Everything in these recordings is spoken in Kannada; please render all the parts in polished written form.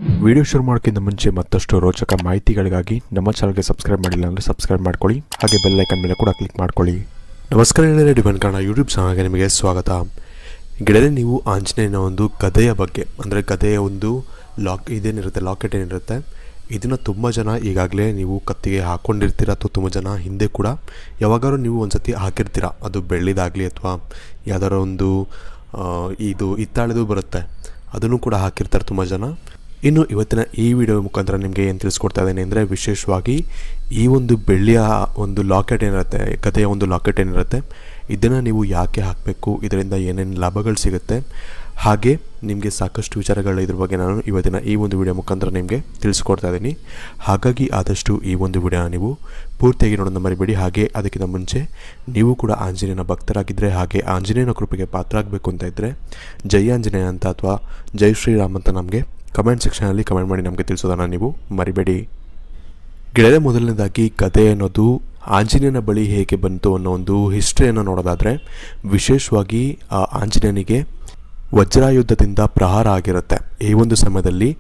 ವಿಡಿಯೋ ಶುರು ಮಾಡೋಕ್ಕಿಂತ ಮುಂಚೆ ಮತ್ತಷ್ಟು ರೋಚಕ ಮಾಹಿತಿಗಳಿಗಾಗಿ ನಮ್ಮ ಚಾನಲ್ಗೆ ಸಬ್ಸ್ಕ್ರೈಬ್ ಮಾಡಿಲ್ಲ ಅಂದರೆ ಸಬ್ಸ್ಕ್ರೈಬ್ ಮಾಡ್ಕೊಳ್ಳಿ, ಹಾಗೆ ಬೆಲ್ ಐಕನ್ ಮೇಲೆ ಕೂಡ ಕ್ಲಿಕ್ ಮಾಡ್ಕೊಳ್ಳಿ. ನಮಸ್ಕಾರ ಗೆಳೆಯರೇ, ಡಿವೈನ್ ಕನ್ನಡ ಯೂಟ್ಯೂಬ್ ಚಾನಲ್ಗೆ ನಿಮಗೆ ಸ್ವಾಗತ. ಗೆಳೆಯರೇ, ನೀವು ಆಂಜನೇಯನ ಒಂದು ಗದೆಯ ಬಗ್ಗೆ ಅಂದರೆ ಗದೆಯ ಒಂದು ಲಾಕೆಟ್ ಏನಿರುತ್ತೆ ಇದನ್ನು ತುಂಬ ಜನ ಈಗಾಗಲೇ ನೀವು ಕತ್ತಿಗೆ ಹಾಕ್ಕೊಂಡಿರ್ತೀರ, ಅಥವಾ ತುಂಬ ಜನ ಹಿಂದೆ ಕೂಡ ಯಾವಾಗಾದ್ರೂ ನೀವು ಒಂದು ಸತಿ ಹಾಕಿರ್ತೀರ. ಅದು ಬೆಳ್ಳಿದಾಗಲಿ ಅಥವಾ ಯಾವ್ದಾರ ಒಂದು ಇದು ಹಿತ್ತಾಳೆದು ಬರುತ್ತೆ, ಅದನ್ನು ಕೂಡ ಹಾಕಿರ್ತಾರೆ ತುಂಬ ಜನ. ಇನ್ನು ಇವತ್ತಿನ ಈ ವಿಡಿಯೋ ಮುಖಾಂತರ ನಿಮಗೆ ಏನು ತಿಳಿಸ್ಕೊಡ್ತಾ ಇದ್ದೇನೆ ಅಂದರೆ, ವಿಶೇಷವಾಗಿ ಈ ಒಂದು ಬೆಳ್ಳಿಯ ಒಂದು ಲಾಕೆಟ್ ಏನಿರುತ್ತೆ, ಗದೆಯ ಒಂದು ಲಾಕೆಟ್ ಏನಿರುತ್ತೆ, ಇದನ್ನು ನೀವು ಯಾಕೆ ಹಾಕಬೇಕು, ಇದರಿಂದ ಏನೇನು ಲಾಭಗಳು ಸಿಗುತ್ತೆ, ಹಾಗೆ ನಿಮಗೆ ಸಾಕಷ್ಟು ವಿಚಾರಗಳು ಇದ್ರ ಬಗ್ಗೆ ನಾನು ಇವತ್ತಿನ ಈ ಒಂದು ವಿಡಿಯೋ ಮುಖಾಂತರ ನಿಮಗೆ ತಿಳಿಸ್ಕೊಡ್ತಾ ಇದ್ದೀನಿ. ಹಾಗಾಗಿ ಆದಷ್ಟು ಈ ಒಂದು ವಿಡಿಯೋನ ನೀವು ಪೂರ್ತಿಯಾಗಿ ನೋಡೋಣ ಮರಿಬೇಡಿ. ಹಾಗೆ ಅದಕ್ಕಿಂತ ಮುಂಚೆ ನೀವು ಕೂಡ ಆಂಜನೇಯನ ಭಕ್ತರಾಗಿದ್ದರೆ, ಹಾಗೆ ಆಂಜನೇಯನ ಕೃಪೆಗೆ ಪಾತ್ರ ಆಗಬೇಕು ಅಂತ ಇದ್ದರೆ, ಜೈ ಆಂಜನೇಯ ಅಂತ ಅಥವಾ ಜೈ ಶ್ರೀರಾಮ್ ಅಂತ ನಮಗೆ ಕಮೆಂಟ್ ಸೆಕ್ಷನಲ್ಲಿ ಕಮೆಂಟ್ ಮಾಡಿ ನಮಗೆ ತಿಳಿಸೋದನ್ನು ನೀವು ಮರಿಬೇಡಿ. ಗೆಳೆಯ, ಮೊದಲನೇದಾಗಿ ಗದೆ ಅನ್ನೋದು ಆಂಜನೇಯನ ಬಳಿ ಹೇಗೆ ಬಂತು ಅನ್ನೋ ಒಂದು ಹಿಸ್ಟ್ರಿಯನ್ನು ನೋಡೋದಾದರೆ, ವಿಶೇಷವಾಗಿ ಆಂಜನೇಯನಿಗೆ ವಜ್ರಾಯುದ್ಧದಿಂದ ಪ್ರಹಾರ ಆಗಿರುತ್ತೆ. ಈ ಒಂದು ಸಮಯದಲ್ಲಿ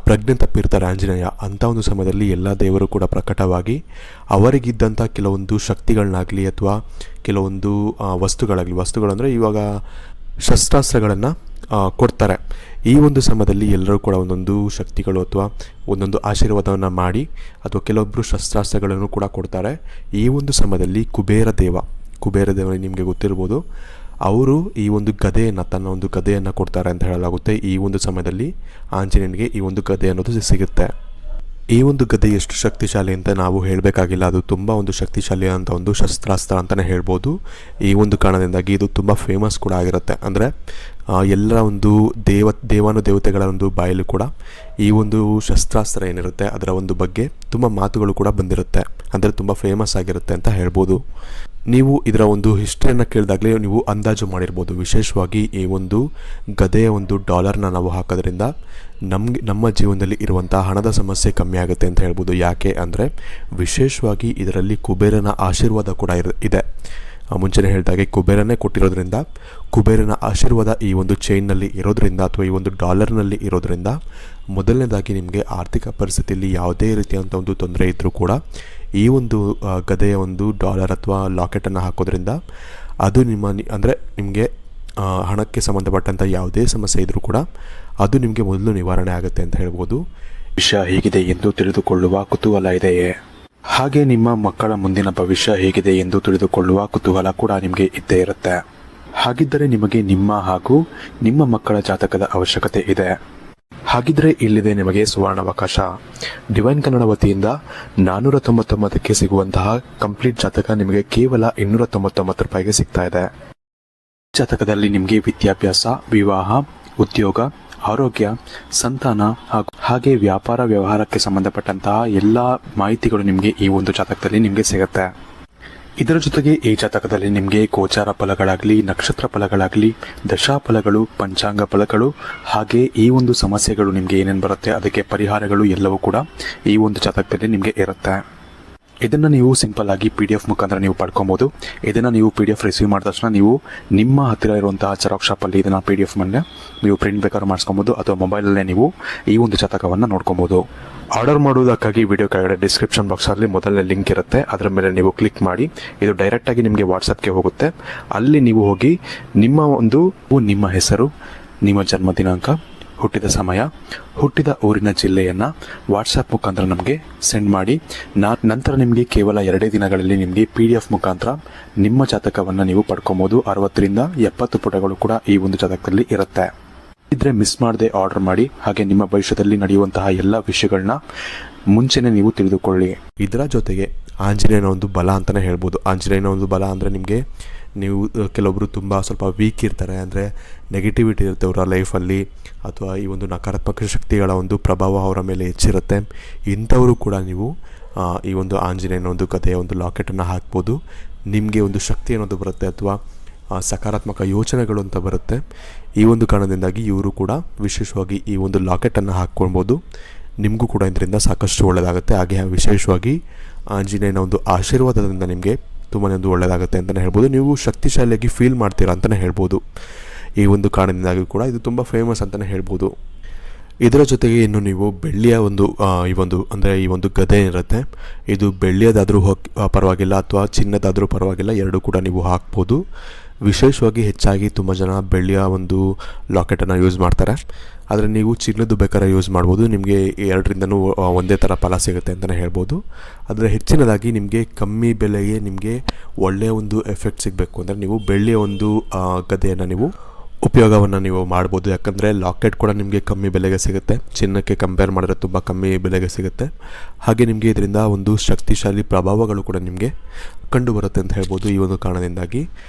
ಪ್ರಜ್ಞೆ ತಪ್ಪಿರ್ತಾರೆ ಆಂಜನೇಯ. ಅಂಥ ಒಂದು ಸಮಯದಲ್ಲಿ ಎಲ್ಲ ದೇವರು ಕೂಡ ಪ್ರಕಟವಾಗಿ ಅವರಿಗಿದ್ದಂಥ ಕೆಲವೊಂದು ಶಕ್ತಿಗಳನ್ನಾಗಲಿ ಅಥವಾ ಕೆಲವೊಂದು ವಸ್ತುಗಳಂದರೆ ಇವಾಗ ಶಸ್ತ್ರಾಸ್ತ್ರಗಳನ್ನು ಕೊಡ್ತಾರೆ. ಈ ಒಂದು ಸಮಯದಲ್ಲಿ ಎಲ್ಲರೂ ಕೂಡ ಒಂದೊಂದು ಶಕ್ತಿಗಳು ಅಥವಾ ಒಂದೊಂದು ಆಶೀರ್ವಾದವನ್ನು ಮಾಡಿ ಅಥವಾ ಕೆಲವೊಬ್ಬರು ಶಸ್ತ್ರಾಸ್ತ್ರಗಳನ್ನು ಕೂಡ ಕೊಡ್ತಾರೆ. ಈ ಒಂದು ಸಮಯದಲ್ಲಿ ಕುಬೇರ ದೇವ ನಿಮಗೆ ಗೊತ್ತಿರ್ಬೋದು, ಅವರು ಈ ಒಂದು ತನ್ನ ಒಂದು ಗದೆಯನ್ನು ಕೊಡ್ತಾರೆ ಅಂತ ಹೇಳಲಾಗುತ್ತೆ. ಈ ಒಂದು ಸಮಯದಲ್ಲಿ ಆಂಜನೇಯನಿಗೆ ಈ ಒಂದು ಗದೆ ಅನ್ನೋದು ಸಿಗುತ್ತೆ. ಈ ಒಂದು ಗದೆ ಎಷ್ಟು ಶಕ್ತಿಶಾಲಿ ಅಂತ ನಾವು ಹೇಳಬೇಕಾಗಿಲ್ಲ, ಅದು ತುಂಬ ಒಂದು ಶಕ್ತಿಶಾಲಿ ಅಂತ ಒಂದು ಶಸ್ತ್ರಾಸ್ತ್ರ ಅಂತಲೇ ಹೇಳ್ಬೋದು. ಈ ಒಂದು ಕಾರಣದಿಂದಾಗಿ ಇದು ತುಂಬ ಫೇಮಸ್ ಕೂಡ ಆಗಿರುತ್ತೆ. ಅಂದರೆ ಎಲ್ಲ ಒಂದು ದೇವತೆಗಳ ಒಂದು ಬಾಯಲ್ಲೂ ಕೂಡ ಈ ಒಂದು ಶಸ್ತ್ರಾಸ್ತ್ರ ಏನಿರುತ್ತೆ ಅದರ ಒಂದು ಬಗ್ಗೆ ತುಂಬ ಮಾತುಗಳು ಕೂಡ ಬಂದಿರುತ್ತೆ. ಅಂದರೆ ತುಂಬ ಫೇಮಸ್ ಆಗಿರುತ್ತೆ ಅಂತ ಹೇಳ್ಬೋದು. ನೀವು ಇದರ ಒಂದು ಹಿಸ್ಟ್ರಿಯನ್ನು ಕೇಳಿದಾಗಲೇ ನೀವು ಅಂದಾಜು ಮಾಡಿರ್ಬೋದು. ವಿಶೇಷವಾಗಿ ಈ ಒಂದು ಗದೆಯ ಒಂದು ಡಾಲರ್ನ ನಾವು ಹಾಕೋದ್ರಿಂದ ನಮ್ಮ ಜೀವನದಲ್ಲಿ ಇರುವಂಥ ಹಣದ ಸಮಸ್ಯೆ ಕಮ್ಮಿ ಆಗುತ್ತೆ ಅಂತ ಹೇಳ್ಬೋದು. ಯಾಕೆ ಅಂದರೆ ವಿಶೇಷವಾಗಿ ಇದರಲ್ಲಿ ಕುಬೇರನ ಆಶೀರ್ವಾದ ಕೂಡ ಇದೆ. ಮುಂಚೆನೇ ಹೇಳಿದಾಗೆ ಕುಬೇರನೇ ಕೊಟ್ಟಿರೋದ್ರಿಂದ, ಕುಬೇರನ ಆಶೀರ್ವಾದ ಈ ಒಂದು ಚೈನ್ನಲ್ಲಿ ಇರೋದ್ರಿಂದ ಅಥವಾ ಈ ಒಂದು ಡಾಲರ್ನಲ್ಲಿ ಇರೋದ್ರಿಂದ, ಮೊದಲನೇದಾಗಿ ನಿಮಗೆ ಆರ್ಥಿಕ ಪರಿಸ್ಥಿತಿಯಲ್ಲಿ ಯಾವುದೇ ರೀತಿಯಾದಂಥ ಒಂದು ತೊಂದರೆ ಇದ್ದರೂ ಕೂಡ ಈ ಒಂದು ಗದೆಯ ಒಂದು ಡಾಲರ್ ಅಥವಾ ಲಾಕೆಟನ್ನು ಹಾಕೋದ್ರಿಂದ ಅದು ನಿಮಗೆ ಹಣಕ್ಕೆ ಸಂಬಂಧಪಟ್ಟಂಥ ಯಾವುದೇ ಸಮಸ್ಯೆ ಇದ್ದರೂ ಕೂಡ ಅದು ನಿಮಗೆ ಮೊದಲು ನಿವಾರಣೆ ಆಗುತ್ತೆ ಅಂತ ಹೇಳ್ಬೋದು. ವಿಷಯ ಹೇಗಿದೆ ಎಂದು ತಿಳಿದುಕೊಳ್ಳುವ ಕುತೂಹಲ ಇದೆಯೇ? ಹಾಗೆ ನಿಮ್ಮ ಮಕ್ಕಳ ಮುಂದಿನ ಭವಿಷ್ಯ ಹೇಗಿದೆ ಎಂದು ತಿಳಿದುಕೊಳ್ಳುವ ಕುತೂಹಲ ಕೂಡ ನಿಮಗೆ ಇದ್ದೇ ಇರುತ್ತೆ. ಹಾಗಿದ್ದರೆ ನಿಮಗೆ ನಿಮ್ಮ ಹಾಗೂ ನಿಮ್ಮ ಮಕ್ಕಳ ಜಾತಕದ ಅವಶ್ಯಕತೆ ಇದೆ. ಹಾಗಿದ್ರೆ ಇಲ್ಲಿದೆ ನಿಮಗೆ ಸುವರ್ಣಾವಕಾಶ. ಡಿವೈನ್ ಕನ್ನಡ ವತಿಯಿಂದ 499ಕ್ಕೆ ಸಿಗುವಂತಹ ಕಂಪ್ಲೀಟ್ ಜಾತಕ ನಿಮಗೆ ಕೇವಲ 299 ರೂಪಾಯಿಗೆ ಸಿಗ್ತಾ ಇದೆ. ಜಾತಕದಲ್ಲಿ ನಿಮಗೆ ವಿದ್ಯಾಭ್ಯಾಸ, ವಿವಾಹ, ಉದ್ಯೋಗ, ಆರೋಗ್ಯ, ಸಂತಾನ ಹಾಗೆ ವ್ಯಾಪಾರ ವ್ಯವಹಾರಕ್ಕೆ ಸಂಬಂಧಪಟ್ಟಂತಹ ಎಲ್ಲ ಮಾಹಿತಿಗಳು ನಿಮಗೆ ಈ ಒಂದು ಜಾತಕದಲ್ಲಿ ನಿಮಗೆ ಸಿಗುತ್ತೆ. ಇದರ ಜೊತೆಗೆ ಈ ಜಾತಕದಲ್ಲಿ ನಿಮಗೆ ಗೋಚಾರ ಫಲಗಳಾಗಲಿ, ನಕ್ಷತ್ರ ಫಲಗಳಾಗಲಿ, ದಶಾಫಲಗಳು, ಪಂಚಾಂಗ ಫಲಗಳು, ಹಾಗೆ ಈ ಒಂದು ಸಮಸ್ಯೆಗಳು ನಿಮಗೆ ಏನೇನು ಬರುತ್ತೆ ಅದಕ್ಕೆ ಪರಿಹಾರಗಳು ಎಲ್ಲವೂ ಕೂಡ ಈ ಒಂದು ಜಾತಕದಲ್ಲಿ ನಿಮಗೆ ಇರುತ್ತೆ. ಇದನ್ನು ನೀವು ಸಿಂಪಲ್ ಆಗಿ PDF ಮುಖಾಂತರ ನೀವು ಪಡ್ಕೊಬೋದು. ಇದನ್ನು ನೀವು PDF ರಿಸೀವ್ ಮಾಡಿದ ತಕ್ಷಣ ನೀವು ನಿಮ್ಮ ಹತ್ತಿರ ಇರುವಂತಹ ಜೆರಾಕ್ಸ್ ಶಾಪಲ್ಲಿ ಇದನ್ನು PDF ಮೇಲೆ ನೀವು ಪ್ರಿಂಟ್ ಬೇಕಾದ್ರೂ ಮಾಡಿಸ್ಕೊಬೋದು, ಅಥವಾ ಮೊಬೈಲಲ್ಲೇ ನೀವು ಈ ಒಂದು ಜಾತಕವನ್ನು ನೋಡ್ಕೊಬೋದು. ಆರ್ಡರ್ ಮಾಡುವುದಕ್ಕಾಗಿ ವಿಡಿಯೋ ಕೆಳಗಡೆ ಡಿಸ್ಕ್ರಿಪ್ಷನ್ ಬಾಕ್ಸಲ್ಲಿ ಮೊದಲನೇ ಲಿಂಕ್ ಇರುತ್ತೆ, ಅದರ ಮೇಲೆ ನೀವು ಕ್ಲಿಕ್ ಮಾಡಿ ಇದು ಡೈರೆಕ್ಟಾಗಿ ನಿಮಗೆ ವಾಟ್ಸಪ್ಗೆ ಹೋಗುತ್ತೆ. ಅಲ್ಲಿ ನೀವು ಹೋಗಿ ನಿಮ್ಮ ಹೆಸರು, ನಿಮ್ಮ ಜನ್ಮ ದಿನಾಂಕ, ಹುಟ್ಟಿದ ಸಮಯ, ಹುಟ್ಟಿದ ಊರಿನ ಜಿಲ್ಲೆಯನ್ನು ವಾಟ್ಸಪ್ ಮುಖಾಂತರ ನಮಗೆ ಸೆಂಡ್ ಮಾಡಿ, ನಂತರ ನಿಮಗೆ ಕೇವಲ 2 ದಿನಗಳಲ್ಲಿ ನಿಮಗೆ PDF ಮುಖಾಂತರ ನಿಮ್ಮ ಜಾತಕವನ್ನು ನೀವು ಪಡ್ಕೊಬೋದು. 60ರಿಂದ 70 ಪುಟಗಳು ಕೂಡ ಈ ಒಂದು ಜಾತಕದಲ್ಲಿ ಇರುತ್ತೆ. ಇದ್ರೆ ಮಿಸ್ ಮಾಡದೆ ಆರ್ಡರ್ ಮಾಡಿ, ಹಾಗೆ ನಿಮ್ಮ ಭವಿಷ್ಯದಲ್ಲಿ ನಡೆಯುವಂತಹ ಎಲ್ಲ ವಿಷಯಗಳನ್ನ ಮುಂಚೆನೆ ನೀವು ತಿಳಿದುಕೊಳ್ಳಿ. ಇದರ ಜೊತೆಗೆ ಆಂಜನೇಯನ ಒಂದು ಬಲ ಅಂತಲೇ ಹೇಳ್ಬೋದು. ಆಂಜನೇಯನ ಒಂದು ಬಲ ಅಂದರೆ ನೀವು ಕೆಲವೊಬ್ಬರು ಸ್ವಲ್ಪ ವೀಕ್ ಇರ್ತಾರೆ, ಅಂದರೆ ನೆಗೆಟಿವಿಟಿ ಇರುತ್ತೆ ಅವರ ಲೈಫಲ್ಲಿ, ಅಥವಾ ಈ ಒಂದು ನಕಾರಾತ್ಮಕ ಶಕ್ತಿಗಳ ಒಂದು ಪ್ರಭಾವ ಅವರ ಮೇಲೆ ಹೆಚ್ಚಿರುತ್ತೆ. ಇಂಥವರು ಕೂಡ ನೀವು ಈ ಒಂದು ಆಂಜನೇಯನ ಒಂದು ಗದೆಯ ಒಂದು ಲಾಕೆಟನ್ನು ಹಾಕ್ಬೋದು. ನಿಮಗೆ ಒಂದು ಶಕ್ತಿ ಅನ್ನೋದು ಬರುತ್ತೆ, ಅಥವಾ ಸಕಾರಾತ್ಮಕ ಯೋಚನೆಗಳು ಅಂತ ಬರುತ್ತೆ. ಈ ಒಂದು ಕಾರಣದಿಂದಾಗಿ ಇವರು ಕೂಡ ವಿಶೇಷವಾಗಿ ಈ ಒಂದು ಲಾಕೆಟನ್ನು ಹಾಕ್ಕೊಳ್ಬೋದು. ನಿಮಗೂ ಕೂಡ ಇದರಿಂದ ಸಾಕಷ್ಟು ಒಳ್ಳೆಯದಾಗುತ್ತೆ. ಹಾಗೆ ವಿಶೇಷವಾಗಿ ಆಂಜನೇಯನ ಒಂದು ಆಶೀರ್ವಾದದಿಂದ ನಿಮಗೆ ತುಂಬಾ ಒಂದು ಒಳ್ಳೆಯದಾಗುತ್ತೆ ಅಂತಲೇ ಹೇಳ್ಬೋದು. ನೀವು ಶಕ್ತಿಶಾಲಿಯಾಗಿ ಫೀಲ್ ಮಾಡ್ತೀರಾ ಅಂತಲೇ ಹೇಳ್ಬೋದು. ಈ ಒಂದು ಕಾರಣದಿಂದಾಗಿ ಕೂಡ ಇದು ತುಂಬ ಫೇಮಸ್ ಅಂತಲೇ ಹೇಳ್ಬೋದು. ಇದರ ಜೊತೆಗೆ ಇನ್ನು ನೀವು ಬೆಳ್ಳಿಯ ಈ ಒಂದು ಗದೆ ಇರುತ್ತೆ, ಇದು ಬೆಳ್ಳಿಯದಾದರೂ ಪರವಾಗಿಲ್ಲ ಅಥವಾ ಚಿನ್ನದಾದರೂ ಪರವಾಗಿಲ್ಲ, ಎರಡೂ ಕೂಡ ನೀವು ಹಾಕ್ಬೋದು. ವಿಶೇಷವಾಗಿ ಹೆಚ್ಚಾಗಿ ತುಂಬ ಜನ ಬೆಳ್ಳಿಯ ಒಂದು ಲಾಕೆಟನ್ನು ಯೂಸ್ ಮಾಡ್ತಾರೆ, ಆದರೆ ನೀವು ಚಿನ್ನದ್ದು ಬೇಕಾದ್ರೆ ಯೂಸ್ ಮಾಡ್ಬೋದು. ನಿಮಗೆ ಎರಡರಿಂದನೂ ಒಂದೇ ಥರ ಫಲ ಸಿಗುತ್ತೆ ಅಂತಲೇ ಹೇಳ್ಬೋದು. ಆದರೆ ಹೆಚ್ಚಿನದಾಗಿ ನಿಮಗೆ ಕಮ್ಮಿ ಬೆಲೆಗೆ ನಿಮಗೆ ಒಳ್ಳೆಯ ಒಂದು ಎಫೆಕ್ಟ್ ಸಿಗಬೇಕು ಅಂದರೆ ನೀವು ಬೆಳ್ಳಿಯ ಒಂದು ಗದೆಯನ್ನು ನೀವು ಉಪಯೋಗವನ್ನು ನೀವು ಮಾಡ್ಬೋದು. ಯಾಕಂದರೆ ಲಾಕೆಟ್ ಕೂಡ ನಿಮಗೆ ಕಮ್ಮಿ ಬೆಲೆಗೆ ಸಿಗುತ್ತೆ, ಚಿನ್ನಕ್ಕೆ ಕಂಪೇರ್ ಮಾಡಿದ್ರೆ ತುಂಬ ಕಮ್ಮಿ ಬೆಲೆಗೆ ಸಿಗುತ್ತೆ. ಹಾಗೆ ನಿಮಗೆ ಇದರಿಂದ ಒಂದು ಶಕ್ತಿಶಾಲಿ ಪ್ರಭಾವಗಳು ಕೂಡ ನಿಮಗೆ ಕಂಡು ಬರುತ್ತೆ ಅಂತ ಹೇಳ್ಬೋದು. ಈ ಒಂದು ಕಾರಣದಿಂದಾಗಿ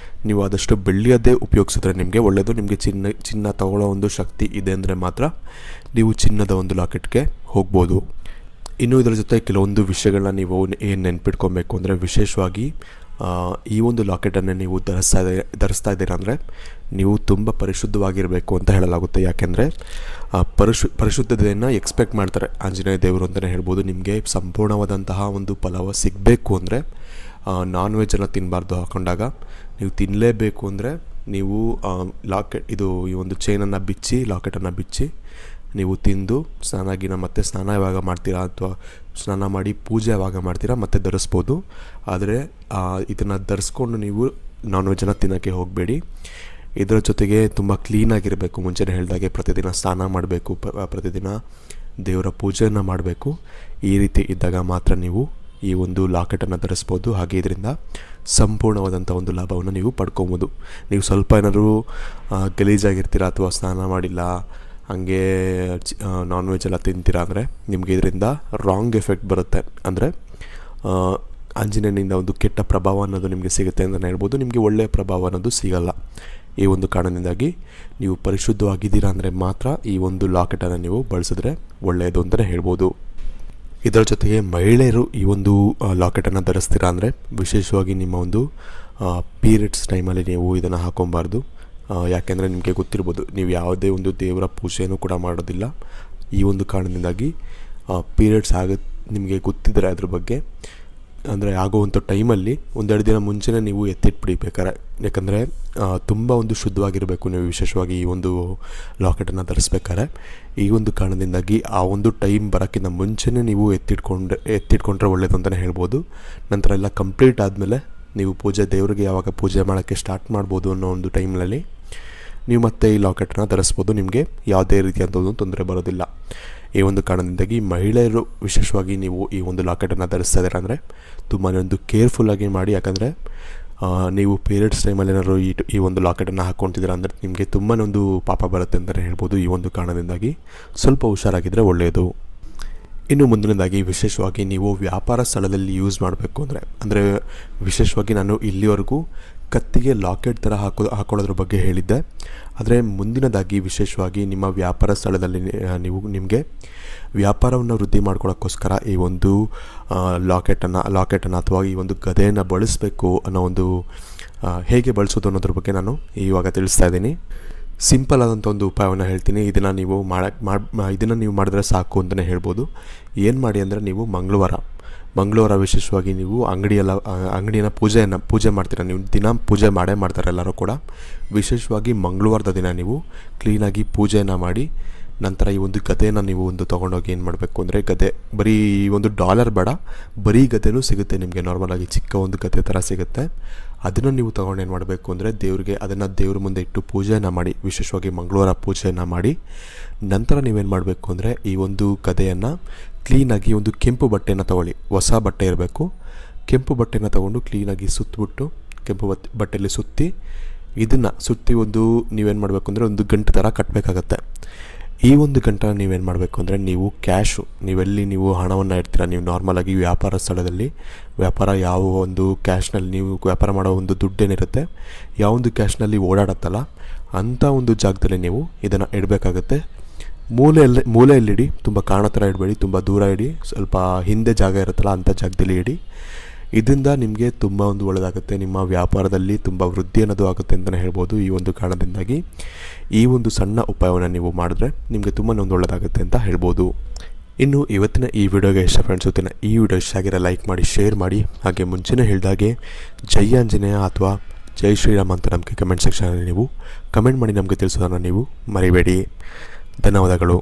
ನೀವು ಆದಷ್ಟು ಬೆಳ್ಳಿಯದ್ದೇ ಉಪಯೋಗಿಸಿದ್ರೆ ನಿಮಗೆ ಒಳ್ಳೆಯದು. ನಿಮಗೆ ಚಿನ್ನ ತಗೊಳ್ಳೋ ಒಂದು ಶಕ್ತಿ ಇದೆ ಅಂದರೆ ಮಾತ್ರ ನೀವು ಚಿನ್ನದ ಒಂದು ಲಾಕೆಟ್ಗೆ ಹೋಗ್ಬೋದು. ಇನ್ನು ಇದರ ಜೊತೆ ಕೆಲವೊಂದು ವಿಷಯಗಳನ್ನ ನೀವು ಏನು ನೆನ್ಪಿಟ್ಕೊಬೇಕು ಅಂದರೆ, ವಿಶೇಷವಾಗಿ ಈ ಒಂದು ಲಾಕೆಟನ್ನು ನೀವು ಧರಿಸ್ತಾ ಇದ್ದೀರಾ ಅಂದರೆ ನೀವು ತುಂಬ ಪರಿಶುದ್ಧವಾಗಿರಬೇಕು ಅಂತ ಹೇಳಲಾಗುತ್ತೆ. ಯಾಕೆಂದರೆ ಪರಿಶುದ್ಧತೆಯನ್ನು ಎಕ್ಸ್ಪೆಕ್ಟ್ ಮಾಡ್ತಾರೆ ಆಂಜನೇಯ ದೇವರು ಅಂತಲೇ ಹೇಳ್ಬೋದು. ನಿಮಗೆ ಸಂಪೂರ್ಣವಾದಂತಹ ಒಂದು ಫಲವ ಸಿಗಬೇಕು ಅಂದರೆ ನಾನ್ ವೆಜ್ಜನ್ನು ತಿನ್ನಬಾರ್ದು. ಹಾಕೊಂಡಾಗ ನೀವು ತಿನ್ನಲೇಬೇಕು ಅಂದರೆ ನೀವು ಈ ಒಂದು ಚೈನನ್ನು ಬಿಚ್ಚಿ, ಲಾಕೆಟನ್ನು ಬಿಚ್ಚಿ ನೀವು ತಿಂದು ಮತ್ತೆ ಸ್ನಾನ ಯಾವಾಗ ಮಾಡ್ತೀರಾ ಅಥವಾ ಸ್ನಾನ ಮಾಡಿ ಪೂಜೆ ಯಾವಾಗ ಮಾಡ್ತೀರಾ ಮತ್ತೆ ಧರಿಸ್ಬೋದು. ಆದರೆ ಇದನ್ನು ಧರಿಸ್ಕೊಂಡು ನೀವು ನಾನ್ ವೆಜ್ಜನ್ನು ತಿನ್ನೋಕ್ಕೆ ಹೋಗಬೇಡಿ. ಇದರ ಜೊತೆಗೆ ತುಂಬ ಕ್ಲೀನಾಗಿರಬೇಕು. ಮುಂಚೆನೇ ಹೇಳಿದಾಗೆ ಪ್ರತಿದಿನ ಸ್ನಾನ ಮಾಡಬೇಕು, ಪ್ರತಿದಿನ ದೇವರ ಪೂಜೆಯನ್ನು ಮಾಡಬೇಕು. ಈ ರೀತಿ ಇದ್ದಾಗ ಮಾತ್ರ ನೀವು ಈ ಒಂದು ಲಾಕೆಟನ್ನು ಧರಿಸ್ಬೋದು. ಹಾಗೆ ಇದರಿಂದ ಸಂಪೂರ್ಣವಾದಂಥ ಒಂದು ಲಾಭವನ್ನು ನೀವು ಪಡ್ಕೊಬೋದು. ನೀವು ಸ್ವಲ್ಪ ಏನಾದರೂ ಗಲೀಜಾಗಿರ್ತೀರ ಅಥವಾ ಸ್ನಾನ ಮಾಡಿಲ್ಲ, ಹಾಗೆ ನಾನ್ ವೆಜ್ ಎಲ್ಲ ತಿಂತೀರಾ ಅಂದರೆ ನಿಮಗೆ ಇದರಿಂದ ರಾಂಗ್ ಎಫೆಕ್ಟ್ ಬರುತ್ತೆ. ಅಂದರೆ ಆಂಜನೇಯನಿಂದ ಒಂದು ಕೆಟ್ಟ ಪ್ರಭಾವ ಅನ್ನೋದು ನಿಮಗೆ ಸಿಗುತ್ತೆ ಅಂತಲೇ ಹೇಳ್ಬೋದು. ನಿಮಗೆ ಒಳ್ಳೆಯ ಪ್ರಭಾವ ಅನ್ನೋದು ಸಿಗಲ್ಲ. ಈ ಒಂದು ಕಾರಣದಿಂದಾಗಿ ನೀವು ಪರಿಶುದ್ಧವಾಗಿದ್ದೀರಾ ಅಂದರೆ ಮಾತ್ರ ಈ ಒಂದು ಲಾಕೆಟನ್ನು ನೀವು ಬಳಸಿದ್ರೆ ಒಳ್ಳೆಯದು ಅಂತಲೇ ಹೇಳ್ಬೋದು. ಇದರ ಜೊತೆಗೆ ಮಹಿಳೆಯರು ಈ ಒಂದು ಲಾಕೆಟನ್ನು ಧರಿಸ್ತೀರಾ ಅಂದರೆ ವಿಶೇಷವಾಗಿ ನಿಮ್ಮ ಒಂದು ಪೀರಿಯಡ್ಸ್ ಟೈಮಲ್ಲಿ ನೀವು ಇದನ್ನು ಹಾಕೊಬಾರ್ದು. ಯಾಕೆಂದರೆ ನಿಮಗೆ ಗೊತ್ತಿರ್ಬೋದು, ನೀವು ಯಾವುದೇ ಒಂದು ದೇವರ ಪೂಜೆಯನ್ನು ಕೂಡ ಮಾಡೋದಿಲ್ಲ. ಈ ಒಂದು ಕಾರಣದಿಂದಾಗಿ ಪೀರಿಯಡ್ಸ್ ನಿಮಗೆ ಗೊತ್ತಿದ್ದರೆ ಅದ್ರ ಬಗ್ಗೆ, ಅಂದರೆ ಆಗುವಂಥ ಟೈಮಲ್ಲಿ ಒಂದೆರಡು ದಿನ ಮುಂಚೆನೇ ನೀವು ಎತ್ತಿಟ್ಬಿಡಿ ಬೇಕಾರೆ. ಯಾಕಂದರೆ ತುಂಬ ಒಂದು ಶುದ್ಧವಾಗಿರಬೇಕು ನೀವು ವಿಶೇಷವಾಗಿ ಈ ಒಂದು ಲಾಕೆಟನ್ನು ಧರಿಸ್ಬೇಕಾದ್ರೆ. ಈ ಒಂದು ಕಾರಣದಿಂದಾಗಿ ಆ ಒಂದು ಟೈಮ್ ಬರೋಕ್ಕಿಂತ ಮುಂಚೆನೇ ನೀವು ಎತ್ತಿಟ್ಕೊಂಡ್ರೆ ಒಳ್ಳೆಯದು ಅಂತಲೇ ಹೇಳ್ಬೋದು. ನಂತರ ಎಲ್ಲ ಕಂಪ್ಲೀಟ್ ಆದಮೇಲೆ ನೀವು ದೇವರಿಗೆ ಯಾವಾಗ ಪೂಜೆ ಮಾಡೋಕ್ಕೆ ಸ್ಟಾರ್ಟ್ ಮಾಡ್ಬೋದು ಅನ್ನೋ ಒಂದು ಟೈಮ್ನಲ್ಲಿ ನೀವು ಮತ್ತೆ ಈ ಲಾಕೆಟನ್ನು ಧರಿಸ್ಬೋದು. ನಿಮಗೆ ಯಾವುದೇ ರೀತಿಯಾದಂಥ ತೊಂದರೆ ಬರೋದಿಲ್ಲ. ಈ ಒಂದು ಕಾರಣದಿಂದಾಗಿ ಮಹಿಳೆಯರು ವಿಶೇಷವಾಗಿ ನೀವು ಈ ಒಂದು ಲಾಕೆಟನ್ನು ಧರಿಸ್ತಾ ಇದ್ದೀರಾ ಅಂದರೆ ತುಂಬಾ ಒಂದು ಕೇರ್ಫುಲ್ಲಾಗಿ ಮಾಡಿ. ಯಾಕಂದರೆ ನೀವು ಪೀರಿಯಡ್ಸ್ ಟೈಮಲ್ಲಿ ಏನಾದ್ರು ಈ ಒಂದು ಲಾಕೆಟನ್ನು ಹಾಕ್ಕೊತಿದ್ದೀರಾ ಅಂದರೆ ನಿಮಗೆ ತುಂಬಾ ಒಂದು ಪಾಪ ಬರುತ್ತೆ ಅಂತಲೇ ಹೇಳ್ಬೋದು. ಈ ಒಂದು ಕಾರಣದಿಂದಾಗಿ ಸ್ವಲ್ಪ ಹುಷಾರಾಗಿದ್ದರೆ ಒಳ್ಳೆಯದು. ಇನ್ನು ಮುಂದಿನದಾಗಿ ವಿಶೇಷವಾಗಿ ನೀವು ವ್ಯಾಪಾರ ಸ್ಥಳದಲ್ಲಿ ಯೂಸ್ ಮಾಡಬೇಕು ಅಂದರೆ ವಿಶೇಷವಾಗಿ ನಾನು ಇಲ್ಲಿವರೆಗೂ ಕತ್ತಿಗೆ ಲಾಕೆಟ್ ಥರ ಹಾಕೊಳ್ಳೋದ್ರ ಬಗ್ಗೆ ಹೇಳಿದ್ದೆ. ಆದರೆ ಮುಂದಿನದಾಗಿ ವಿಶೇಷವಾಗಿ ನಿಮ್ಮ ವ್ಯಾಪಾರ ಸ್ಥಳದಲ್ಲಿ ನಿಮಗೆ ವ್ಯಾಪಾರವನ್ನು ವೃದ್ಧಿ ಮಾಡ್ಕೊಳ್ಳೋಕ್ಕೋಸ್ಕರ ಈ ಒಂದು ಲಾಕೆಟನ್ನು ಅಥವಾ ಈ ಒಂದು ಗದೆಯನ್ನು ಬಳಸಬೇಕು ಅನ್ನೋ ಒಂದು ಹೇಗೆ ಬಳಸೋದು ಅನ್ನೋದ್ರ ಬಗ್ಗೆ ನಾನು ಇವಾಗ ತಿಳಿಸ್ತಾ ಇದ್ದೀನಿ. ಸಿಂಪಲ್ ಆದಂಥ ಒಂದು ಉಪಾಯವನ್ನು ಹೇಳ್ತೀನಿ. ಇದನ್ನು ನೀವು ಮಾಡಿದ್ರೆ ಸಾಕು ಅಂತಲೇ ಹೇಳ್ಬೋದು. ಏನು ಮಾಡಿ ಅಂದರೆ ನೀವು ಮಂಗಳವಾರ ವಿಶೇಷವಾಗಿ ನೀವು ಅಂಗಡಿಯನ್ನು ಪೂಜೆ ಮಾಡ್ತೀರಾ. ನೀವು ದಿನ ಪೂಜೆ ಮಾಡ್ತಾರೆ ಎಲ್ಲರೂ ಕೂಡ. ವಿಶೇಷವಾಗಿ ಮಂಗಳವಾರದ ದಿನ ನೀವು ಕ್ಲೀನಾಗಿ ಪೂಜೆಯನ್ನು ಮಾಡಿ ನಂತರ ಈ ಒಂದು ಗದೆಯನ್ನು ನೀವು ಒಂದು ತೊಗೊಂಡೋಗಿ ಏನು ಮಾಡಬೇಕು ಅಂದರೆ ಬರೀ ಒಂದು $1 ಬೇಡ, ಬರೀ ಗದೆನೂ ಸಿಗುತ್ತೆ ನಿಮಗೆ. ನಾರ್ಮಲಾಗಿ ಚಿಕ್ಕ ಒಂದು ಗದೆ ಥರ ಸಿಗುತ್ತೆ. ಅದನ್ನು ನೀವು ತೊಗೊಂಡು ಏನು ಮಾಡಬೇಕು ಅಂದರೆ ಅದನ್ನು ದೇವ್ರ ಮುಂದೆ ಇಟ್ಟು ಪೂಜೆಯನ್ನು ಮಾಡಿ, ವಿಶೇಷವಾಗಿ ಮಂಗಳವಾರ ಪೂಜೆಯನ್ನು ಮಾಡಿ ನಂತರ ನೀವೇನು ಮಾಡಬೇಕು ಅಂದರೆ ಈ ಒಂದು ಗದೆಯನ್ನು ಕ್ಲೀನಾಗಿ ಒಂದು ಕೆಂಪು ಬಟ್ಟೆಯನ್ನು ತೊಗೊಳ್ಳಿ. ಹೊಸ ಬಟ್ಟೆ ಇರಬೇಕು. ಕೆಂಪು ಬಟ್ಟೆಯನ್ನು ತೊಗೊಂಡು ಕ್ಲೀನಾಗಿ ಸುತ್ತಿಬಿಟ್ಟು ಕೆಂಪು ಬಟ್ಟೆಯಲ್ಲಿ ಸುತ್ತಿ ನೀವೇನು ಮಾಡಬೇಕು ಅಂದರೆ ಒಂದು ಗಂಟು ಥರ ಕಟ್ಟಬೇಕಾಗತ್ತೆ. ಈ ಒಂದು ಗಂಟನ್ನು ನೀವೇನು ಮಾಡಬೇಕು ಅಂದರೆ ನೀವೆಲ್ಲಿ ನೀವು ಹಣವನ್ನು ಇಡ್ತೀರ, ನೀವು ನಾರ್ಮಲಾಗಿ ವ್ಯಾಪಾರ ಸ್ಥಳದಲ್ಲಿ ಯಾವ ಒಂದು ಕ್ಯಾಶ್ನಲ್ಲಿ ನೀವು ವ್ಯಾಪಾರ ಮಾಡೋ ಒಂದು ದುಡ್ಡೇನಿರುತ್ತೆ, ಯಾವ ಒಂದು ಕ್ಯಾಶ್ನಲ್ಲಿ ಓಡಾಡತ್ತಲ್ಲ ಅಂಥ ಒಂದು ಜಾಗದಲ್ಲಿ ನೀವು ಇದನ್ನು ಇಡಬೇಕಾಗತ್ತೆ. ಮೂಲೆಯಲ್ಲಿಡಿ, ತುಂಬ ಕಾಣೋ ಥರ ಇಡಬೇಡಿ, ತುಂಬ ದೂರ ಇಡಿ, ಸ್ವಲ್ಪ ಹಿಂದೆ ಜಾಗ ಇರುತ್ತಲ್ಲ ಅಂಥ ಜಾಗದಲ್ಲಿ ಇಡಿ. ಇದರಿಂದ ನಿಮಗೆ ತುಂಬ ಒಂದು ಒಳ್ಳೆಯದಾಗುತ್ತೆ. ನಿಮ್ಮ ವ್ಯಾಪಾರದಲ್ಲಿ ತುಂಬ ವೃದ್ಧಿ ಅನ್ನೋದು ಆಗುತ್ತೆ ಅಂತಲೇ ಹೇಳ್ಬೋದು. ಈ ಒಂದು ಕಾರಣದಿಂದಾಗಿ ಈ ಒಂದು ಸಣ್ಣ ಉಪಾಯವನ್ನು ನೀವು ಮಾಡಿದ್ರೆ ನಿಮಗೆ ತುಂಬಾ ಒಂದು ಒಳ್ಳೆಯದಾಗುತ್ತೆ ಅಂತ ಹೇಳ್ಬೋದು. ಇನ್ನು ಇವತ್ತಿನ ಈ ವಿಡಿಯೋಗೆ ಇಷ್ಟ ಫ್ರೆಂಡ್ಸ್, ಈ ವಿಡಿಯೋ ಇಷ್ಟ ಆಗಿರೋ ಲೈಕ್ ಮಾಡಿ, ಶೇರ್ ಮಾಡಿ. ಹಾಗೆ ಮುಂಚೆನೇ ಹೇಳಿದಾಗೆ ಜೈ ಆಂಜನೇಯ ಅಥವಾ ಜೈ ಶ್ರೀರಾಮ್ ಅಂತ ನಮಗೆ ಕಮೆಂಟ್ ಸೆಕ್ಷನಲ್ಲಿ ನೀವು ಕಮೆಂಟ್ ಮಾಡಿ ನಮಗೆ ತಿಳಿಸೋದನ್ನು ನೀವು ಮರಿಬೇಡಿ. ಧನ್ಯವಾದಗಳು.